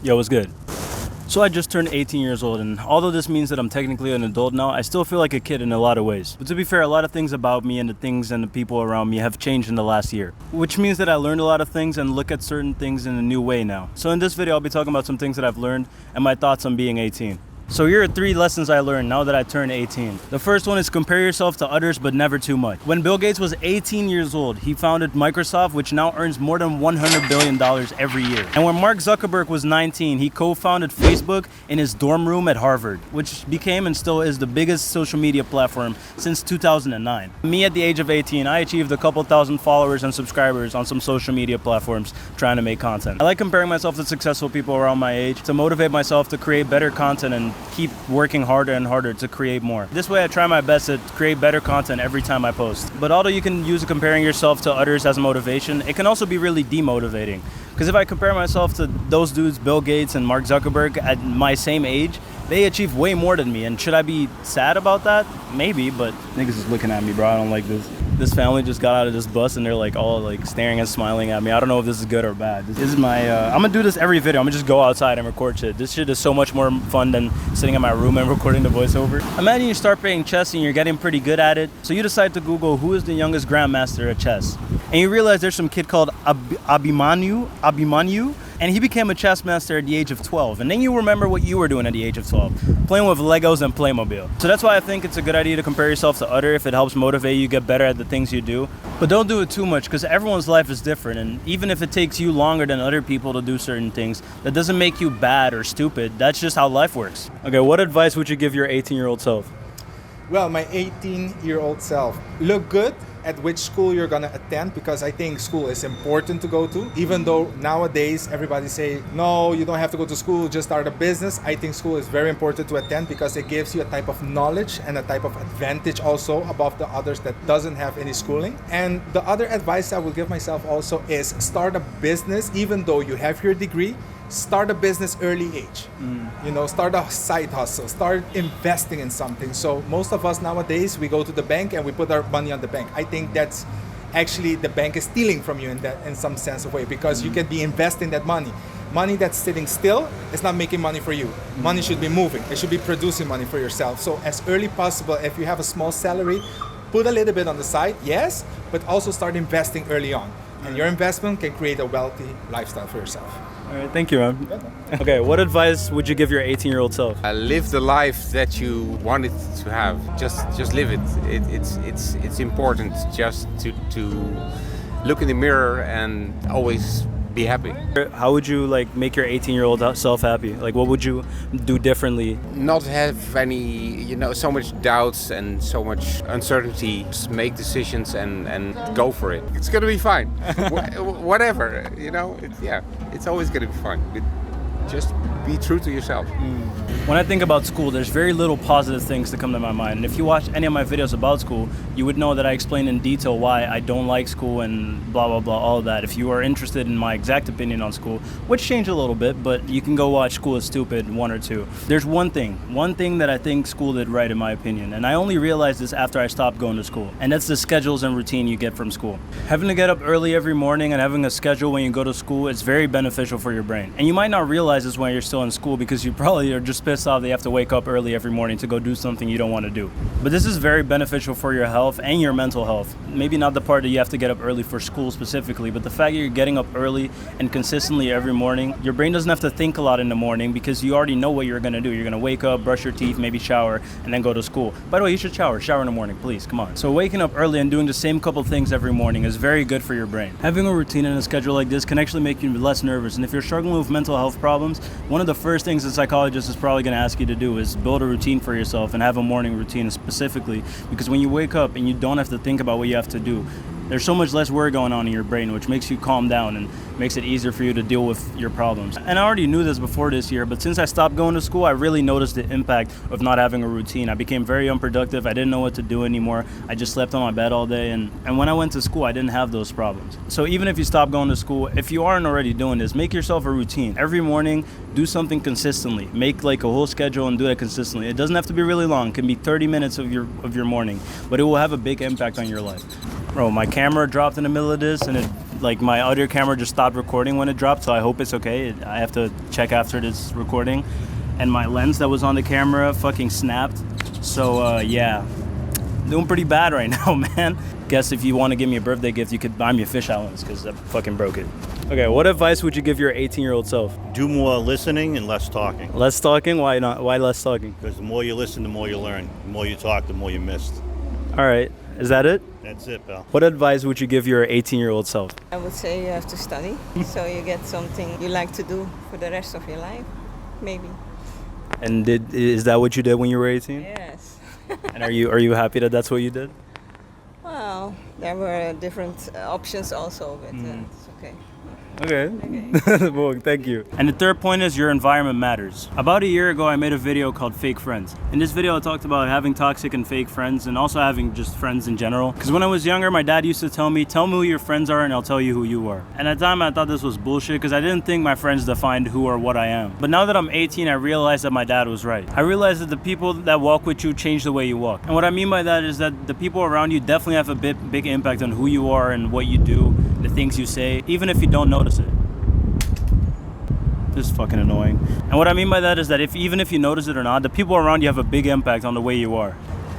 Yo, what's good? So I just turned 18 years old, and although this means that I'm technically an adult now, I still feel like a kid in a lot of ways. But to be fair, a lot of things about me and the things and the people around me have changed in the last year, which means that I learned a lot of things and look at certain things in a new way now. So in this video, I'll be talking about some things that I've learned and my thoughts on being 18. So here are 3 lessons I learned now that I turned 18. The first one is compare yourself to others, but never too much. When Bill Gates was 18 years old, he founded Microsoft, which now earns more than $100 billion every year. And when Mark Zuckerberg was 19, he co-founded Facebook in his dorm room at Harvard, which became and still is the biggest social media platform since 2009. Me at the age of 18, I achieved a couple thousand followers and subscribers on some social media platforms trying to make content. I like comparing myself to successful people around my age to motivate myself to create better content and keep working harder and harder to create more. This way I try my best to create better content every time I post. But although you can use comparing yourself to others as motivation, it can also be really demotivating. Because if I compare myself to those dudes, Bill Gates and Mark Zuckerberg, at my same age, they achieve way more than me. And should I be sad about that? Maybe, but niggas is looking at me, bro. I don't like this. This family just got out of this bus and they're like all like staring and smiling at me. I don't know if this is good or bad. This is my, I'm gonna do this every video. I'm gonna just go outside and record shit. This shit is so much more fun than sitting in my room and recording the voiceover. Imagine you start playing chess and you're getting pretty good at it. So you decide to Google who is the youngest grandmaster at chess. And you realize there's some kid called Abhimanyu, and he became a chess master at the age of 12. And then you remember what you were doing at the age of 12, playing with Legos and Playmobil. So that's why I think it's a good idea to compare yourself to others if it helps motivate you, get better at the things you do. But don't do it too much, because everyone's life is different. And even if it takes you longer than other people to do certain things, that doesn't make you bad or stupid. That's just how life works. Okay, what advice would you give your 18-year-old self? Well, my 18-year-old self, look good at which school you're gonna attend, because I think school is important to go to. Even though nowadays everybody say, no, you don't have to go to school, just start a business. I think school is very important to attend because it gives you a type of knowledge and a type of advantage also above the others that doesn't have any schooling. And the other advice I will give myself also is start a business. Even though you have your degree, start a business early age. You know, start a side hustle, start investing in something. So most of us nowadays, we go to the bank and we put our money on the bank. I think that's actually the bank is stealing from you in some sense of way, because you can be investing that money. Money that's sitting still is not making money for you. Money should be moving. It should be producing money for yourself. So as early possible, if you have a small salary, put a little bit on the side, yes, but also start investing early on. And your investment can create a wealthy lifestyle for yourself. All right, thank you, man. Okay, what advice would you give your 18-year-old self? Live the life that you wanted to have. Just live it. It's important just to look in the mirror and always be happy. How would you like make your 18-year-old self happy? Like, what would you do differently? Not have any, so much doubts and so much uncertainty. Just make decisions and go for it. It's gonna be fine. Whatever, it's always gonna be fun. But just be true to yourself. When I think about school, there's very little positive things that come to my mind. And if you watch any of my videos about school, you would know that I explain in detail why I don't like school and blah, blah, blah, all of that. If you are interested in my exact opinion on school, which changed a little bit, but you can go watch School is Stupid 1 or 2. There's one thing that I think school did right in my opinion. And I only realized this after I stopped going to school. And that's the schedules and routine you get from school. Having to get up early every morning and having a schedule when you go to school is very beneficial for your brain. And you might not realize this when you're still in school, because you probably are just pissed off that you have to wake up early every morning to go do something you don't want to do. But this is very beneficial for your health and your mental health. Maybe not the part that you have to get up early for school specifically, but the fact that you're getting up early and consistently every morning, your brain doesn't have to think a lot in the morning because you already know what you're going to do. You're going to wake up, brush your teeth, maybe shower, and then go to school. By the way, you should shower in the morning, please, come on. So waking up early and doing the same couple things every morning is very good for your brain. Having a routine and a schedule like this can actually make you less nervous. And if you're struggling with mental health problems, one of the first things a psychologist is probably going to ask you to do is build a routine for yourself and have a morning routine specifically, because when you wake up and you don't have to think about what you have to do, there's so much less work going on in your brain, which makes you calm down and makes it easier for you to deal with your problems. And I already knew this before this year, but since I stopped going to school, I really noticed the impact of not having a routine. I became very unproductive. I didn't know what to do anymore. I just slept on my bed all day. And when I went to school, I didn't have those problems. So even if you stop going to school, if you aren't already doing this, make yourself a routine. Every morning, do something consistently. Make like a whole schedule and do it consistently. It doesn't have to be really long. It can be 30 minutes of your morning, but it will have a big impact on your life. Bro, my camera dropped in the middle of this and it Like my other camera just stopped recording when it dropped, so I hope it's okay. I have to check after this recording. And my lens that was on the camera fucking snapped. So yeah, doing pretty bad right now, man. Guess if you want to give me a birthday gift, you could buy me a fisheye lens because I fucking broke it. Okay, what advice would you give your 18-year-old self? Do more listening and less talking. Less talking? Why not? Why less talking? Because the more you listen, the more you learn. The more you talk, the more you missed. All right, is that it? That's it, pal. What advice would you give your 18-year-old self? I would say you have to study so you get something you like to do for the rest of your life, maybe. And is that what you did when you were 18? Yes. And are you happy that that's what you did? Well, there were different options also, but it's okay. Okay. Well, thank you. And the third point is your environment matters. About a year ago, I made a video called Fake Friends. In this video, I talked about having toxic and fake friends and also having just friends in general. Because when I was younger, my dad used to tell me who your friends are and I'll tell you who you are. And at the time, I thought this was bullshit because I didn't think my friends defined who or what I am. But now that I'm 18, I realized that my dad was right. I realized that the people that walk with you change the way you walk. And what I mean by that is that the people around you definitely have a big impact on who you are and what you do, the things you say, even if you don't notice it. This is fucking annoying. And what I mean by that is that even if you notice it or not, the people around you have a big impact on the way you are.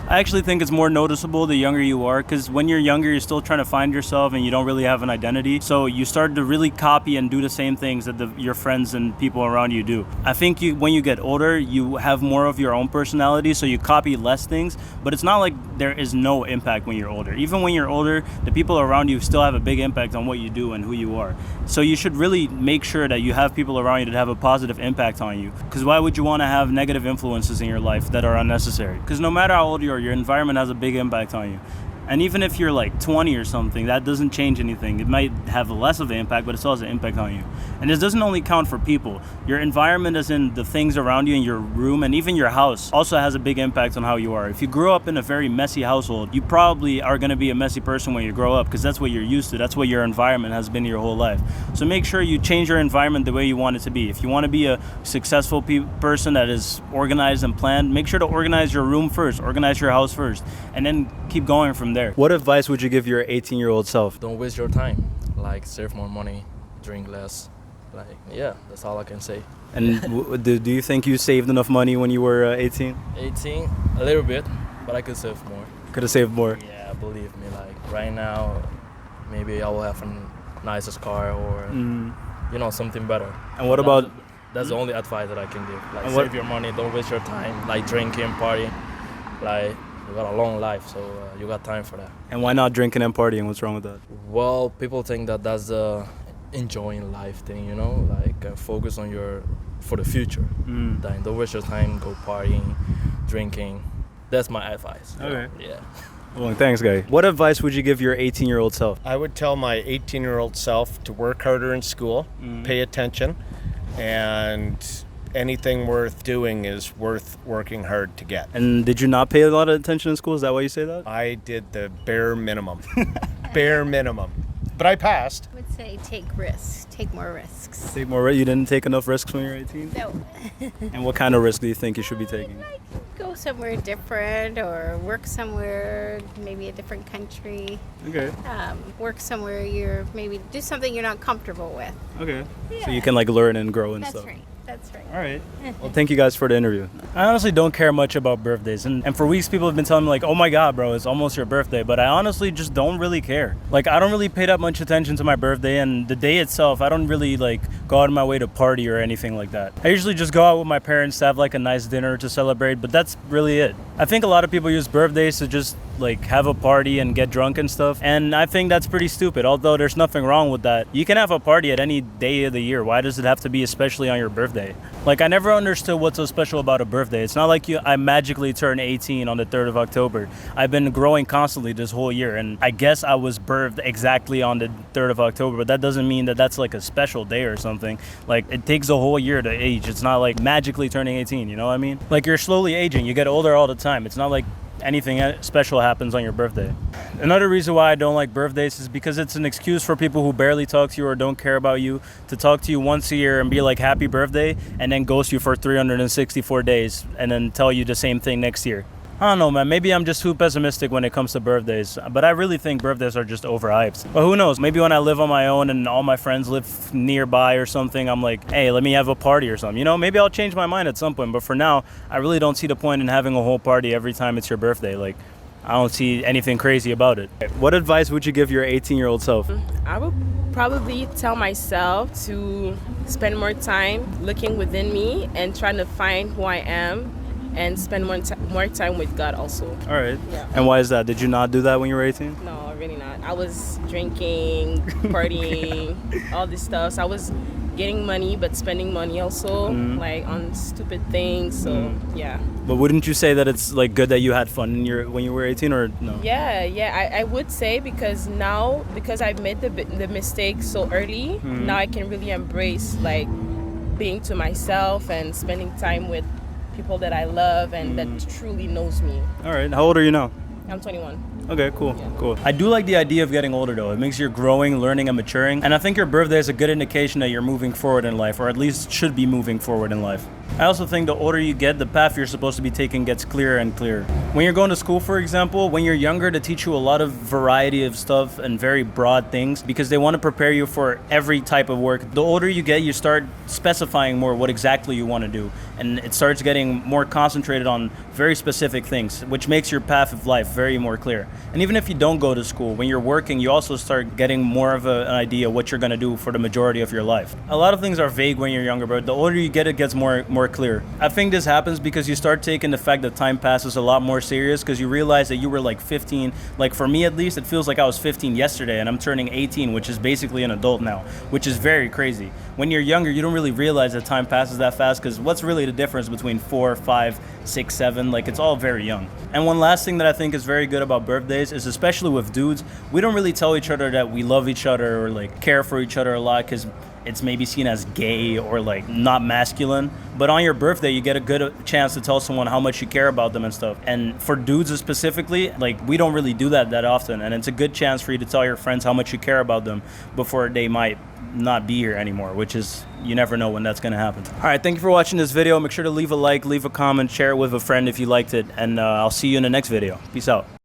I actually think it's more noticeable the younger you are, because when you're younger, you're still trying to find yourself and you don't really have an identity. So you start to really copy and do the same things that your friends and people around you do. I think when you get older, you have more of your own personality, so you copy less things, but it's not like there is no impact when you're older. Even when you're older, the people around you still have a big impact on what you do and who you are. So you should really make sure that you have people around you that have a positive impact on you, because why would you want to have negative influences in your life that are unnecessary? Because no matter how old you are, your environment has a big impact on you. And even if you're like 20 or something, that doesn't change anything. It might have less of an impact, but it still has an impact on you. And this doesn't only count for people. Your environment, as in the things around you in your room and even your house, also has a big impact on how you are. If you grew up in a very messy household, you probably are going to be a messy person when you grow up, because that's what you're used to. That's what your environment has been your whole life. So make sure you change your environment the way you want it to be. If you want to be a successful person that is organized and planned, make sure to organize your room first, organize your house first, and then keep going from there. What advice would you give your 18-year-old self? Don't waste your time. Like, save more money, drink less. Like, yeah, that's all I can say. And do you think you saved enough money when you were 18? 18, a little bit, but I could save more. Could have saved more. Yeah, believe me. Like, right now, maybe I will have a nicest car or, you know, something better. And what about... That's the only advice that I can give. Like, save your money, don't waste your time. Like, drinking, partying. Like, you got a long life, so you got time for that. And why not drinking and partying? What's wrong with that? Well, people think that that's the enjoying life thing, you know? Like, focus on for the future. Then don't waste your time, go partying, drinking. That's my advice. Okay. Yeah. Well, thanks, guy. What advice would you give your 18-year-old self? I would tell my 18-year-old self to work harder in school, pay attention, and anything worth doing is worth working hard to get. And did you not pay a lot of attention in school? Is that why you say that? I did the bare minimum. Bare minimum. But I passed. I would say take risks, take more risks. Take more risks? You didn't take enough risks when you were 18? No. And what kind of risk do you think you should be taking? Like go somewhere different or work somewhere, maybe a different country. Okay. Work somewhere maybe do something you're not comfortable with. Okay. Yeah. So you can like learn and grow and That's stuff. right. That's right. All right. Well, thank you guys for the interview. I honestly don't care much about birthdays. And for weeks, people have been telling me like, oh my God, bro, it's almost your birthday. But I honestly just don't really care. Like, I don't really pay that much attention to my birthday. And the day itself, I don't really like go out of my way to party or anything like that. I usually just go out with my parents to have like a nice dinner to celebrate. But that's really it. I think a lot of people use birthdays to just like have a party and get drunk and stuff. And I think that's pretty stupid. Although there's nothing wrong with that. You can have a party at any day of the year. Why does it have to be especially on your birthday? Like, I never understood what's so special about a birthday. It's not like I magically turn 18 on the 3rd of October. I've been growing constantly this whole year, and I guess I was birthed exactly on the 3rd of October, but that doesn't mean that that's like a special day or something. Like, it takes a whole year to age. It's not like magically turning 18, you know what I mean? Like, you're slowly aging. You get older all the time. It's not like anything special happens on your birthday. Another reason why I don't like birthdays is because it's an excuse for people who barely talk to you or don't care about you to talk to you once a year and be like, happy birthday, and then ghost you for 364 days and then tell you the same thing next year. I don't know, man. Maybe I'm just too pessimistic when it comes to birthdays. But I really think birthdays are just overhyped. But who knows? Maybe when I live on my own and all my friends live nearby or something, I'm like, hey, let me have a party or something. You know, maybe I'll change my mind at some point. But for now, I really don't see the point in having a whole party every time it's your birthday. Like, I don't see anything crazy about it. What advice would you give your 18-year-old self? I would probably tell myself to spend more time looking within me and trying to find who I am and spend more time with God also. All right. Yeah. And why is that? Did you not do that when you were 18? No, really not. I was drinking, partying, all this stuff. So I was getting money but spending money also, like on stupid things. So yeah. But wouldn't you say that it's like good that you had fun when you were 18, or no? Yeah, I would say, because now, because I made the mistake so early, now I can really embrace like being to myself and spending time with people that I love and that truly knows me. All right. How old are you now? I'm 21. Okay, cool. I do like the idea of getting older though. It makes you growing, learning, and maturing. And I think your birthday is a good indication that you're moving forward in life, or at least should be moving forward in life. I also think the older you get, the path you're supposed to be taking gets clearer and clearer. When you're going to school, for example, when you're younger, they teach you a lot of variety of stuff and very broad things because they want to prepare you for every type of work. The older you get, you start specifying more what exactly you want to do. And it starts getting more concentrated on very specific things, which makes your path of life very more clear. And even if you don't go to school, when you're working, you also start getting more of an idea what you're going to do for the majority of your life. A lot of things are vague when you're younger, but the older you get, it gets more clear. I think this happens because you start taking the fact that time passes a lot more serious, because you realize that you were like 15. Like for me at least, it feels like I was 15 yesterday and I'm turning 18, which is basically an adult now, which is very crazy. When you're younger, you don't really realize that time passes that fast, because what's really the difference between 4, 5, 6, 7? Like, it's all very young. And one last thing that I think is very good about birthdays is, especially with dudes, we don't really tell each other that we love each other or like care for each other a lot, because it's maybe seen as gay or like not masculine. But on your birthday, you get a good chance to tell someone how much you care about them and stuff. And for dudes specifically, like, we don't really do that often. And it's a good chance for you to tell your friends how much you care about them before they might not be here anymore, which is, you never know when that's gonna happen. All right, thank you for watching this video. Make sure to leave a like, leave a comment, share it with a friend if you liked it, and I'll see you in the next video. Peace out.